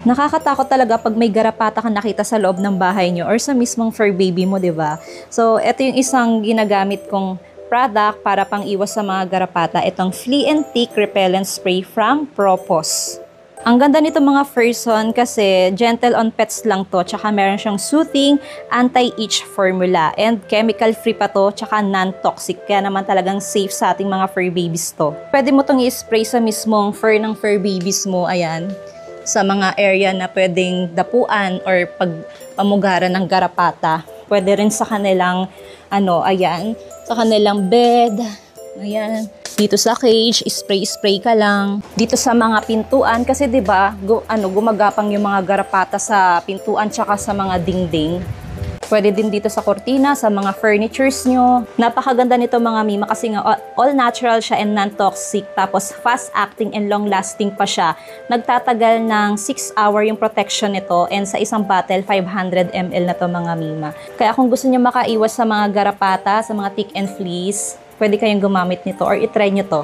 Nakakatakot talaga pag may garapata kang nakita sa loob ng bahay nyo or sa mismong fur baby mo, di ba? So, ito yung isang ginagamit kong product para pang-iwas sa mga garapata. Itong Flea and Tick Repellent Spray from Propos. Ang ganda nito mga Furson kasi gentle on pets lang to, tsaka meron siyang soothing, anti-itch formula, and chemical-free pa to, tsaka non-toxic. Kaya naman talagang safe sa ating mga fur babies to. Pwede mo tong i-spray sa mismong fur ng fur babies mo, ayan, sa mga area na pwedeng dapuan or pagpamugaran ng garapata. Pwede rin sa kanilang, ayan, sa kanilang bed, ayan. Dito sa cage, spray ka lang. Dito sa mga pintuan kasi 'di ba, gumagapang yung mga garapata sa pintuan tsaka sa mga dingding. Pwede din dito sa kortina, sa mga furnitures nyo. Napakaganda nito mga mima kasi nga all natural siya and non-toxic. Tapos fast acting and long lasting pa siya. Nagtatagal ng 6 hour yung protection nito and sa isang bottle 500 ml na to mga mima. Kaya kung gusto niyo makaiwas sa mga garapata, sa mga tick and fleas, pwede kayong gumamit nito or itry nyo to.